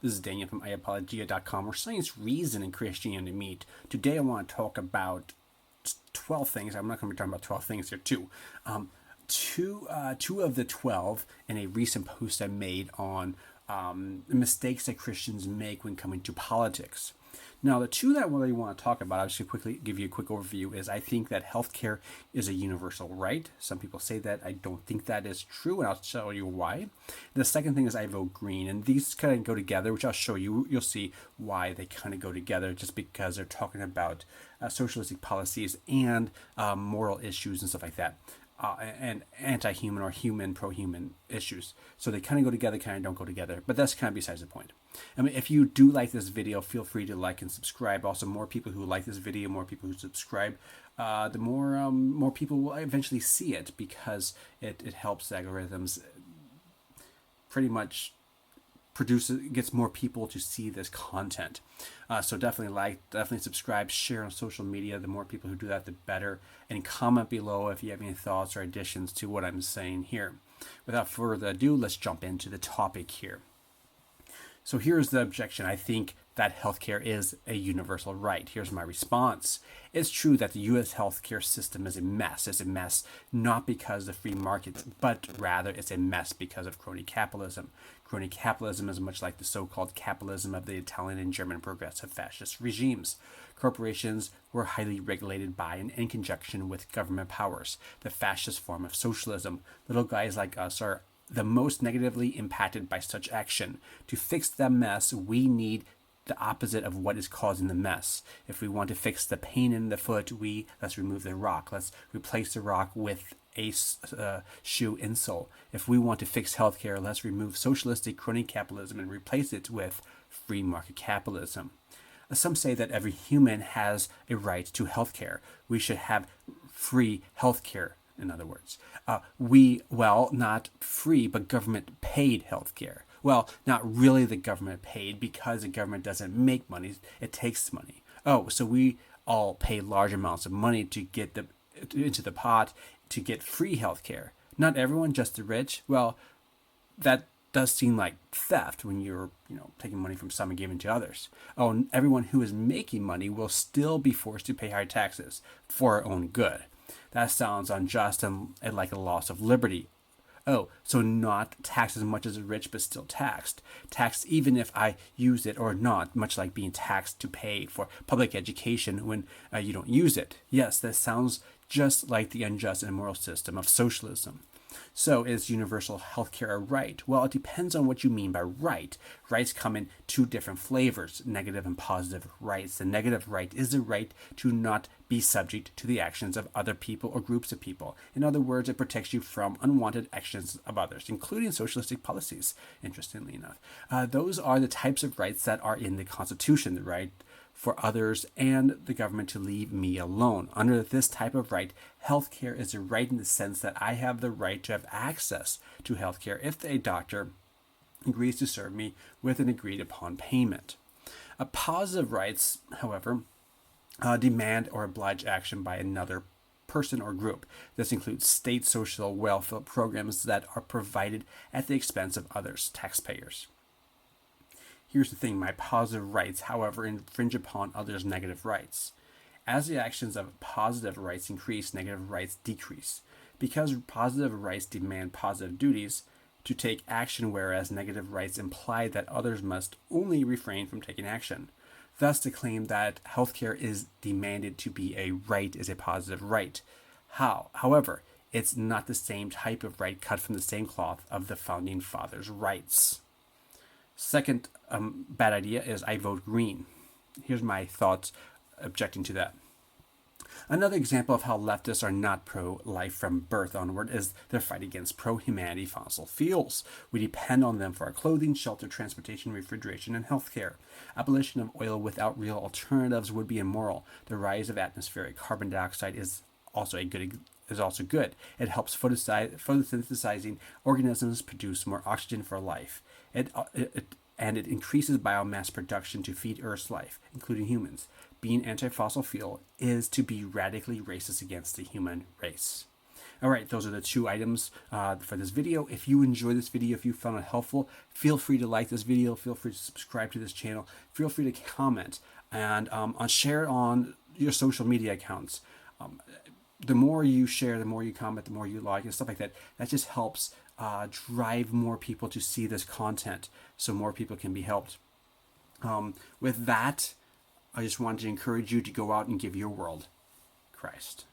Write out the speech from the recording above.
This is Daniel from Apologetics, where science, reason, and Christianity meet. Today I want to talk about 12 things. I'm not going to be talking about 12 things here, too. Two of the 12 in a recent post I made on mistakes that Christians make when coming to politics. Now, the two that I really want to talk about, I'll just quickly give you a quick overview, is I think that healthcare is a universal right. Some people say that. I don't think that is true, and I'll show you why. The second thing is I vote green, and these kind of go together, which I'll show you. You'll see why they kind of go together, just because they're talking about socialistic policies and moral issues and stuff like that. And anti-human or human, pro-human issues. So they kind of go together, kind of don't go together. But that's kind of besides the point. I mean, if you do like this video, feel free to like and subscribe. Also, more people who like this video, more people who subscribe, the more people will eventually see it, because it helps the algorithms pretty much gets more people to see this content. So definitely like, definitely subscribe, share on social media. The more people who do that, the better. And comment below if you have any thoughts or additions to what I'm saying here. Without further ado, let's jump into the topic here. So here's the objection. I think that healthcare is a universal right. Here's my response. It's true that the U.S. healthcare system is a mess. It's a mess not because of the free market, but rather it's a mess because of crony capitalism. Crony capitalism is much like the so-called capitalism of the Italian and German progressive fascist regimes. Corporations were highly regulated by and in conjunction with government powers, the fascist form of socialism. Little guys like us are the most negatively impacted by such action. To fix the mess, we need the opposite of what is causing the mess. If we want to fix the pain in the foot, let's remove the rock. Let's replace the rock with a shoe insole. If we want to fix healthcare, let's remove socialistic crony capitalism and replace it with free market capitalism. Some say that every human has a right to healthcare. We should have free healthcare. In other words, not free, but government paid healthcare. Well, not really the government paid, because the government doesn't make money, it takes money. Oh, so we all pay large amounts of money to get into the pot to get free healthcare. Not everyone, just the rich. Well, that does seem like theft when you're, taking money from some and giving to others. Oh, and everyone who is making money will still be forced to pay higher taxes for our own good. That sounds unjust and like a loss of liberty. Oh, so not taxed as much as the rich, but still taxed. Taxed even if I use it or not, much like being taxed to pay for public education when you don't use it. Yes, that sounds just like the unjust and immoral system of socialism. So is universal healthcare a right? Well, it depends on what you mean by right. Rights come in two different flavors, negative and positive rights. The negative right is the right to not be subject to the actions of other people or groups of people. In other words, it protects you from unwanted actions of others, including socialistic policies, interestingly enough. Those are the types of rights that are in the Constitution, the right for others and the government to leave me alone. Under this type of right, healthcare is a right in the sense that I have the right to have access to healthcare if a doctor agrees to serve me with an agreed upon payment. Positive rights, however, demand or oblige action by another person or group. This includes state social welfare programs that are provided at the expense of others, taxpayers. Here's the thing, my positive rights, however, infringe upon others' negative rights. As the actions of positive rights increase, negative rights decrease. Because positive rights demand positive duties to take action, whereas negative rights imply that others must only refrain from taking action. Thus, the claim that healthcare is demanded to be a right is a positive right. However, it's not the same type of right cut from the same cloth of the founding fathers' rights. Second bad idea is I vote green. Here's my thoughts objecting to that. Another example of how leftists are not pro-life from birth onward is their fight against pro-humanity fossil fuels. We depend on them for our clothing, shelter, transportation, refrigeration, and healthcare. Abolition of oil without real alternatives would be immoral. The rise of atmospheric carbon dioxide is also good. It helps photosynthesizing organisms produce more oxygen for life. It increases biomass production to feed Earth's life, including humans. Being anti-fossil fuel is to be radically racist against the human race. All right, those are the 2 items for this video. If you enjoyed this video, if you found it helpful, feel free to like this video, feel free to subscribe to this channel, feel free to comment, and share it on your social media accounts. The more you share, the more you comment, the more you like, and stuff like that, that just helps drive more people to see this content so more people can be helped. With that, I just wanted to encourage you to go out and give your world Christ.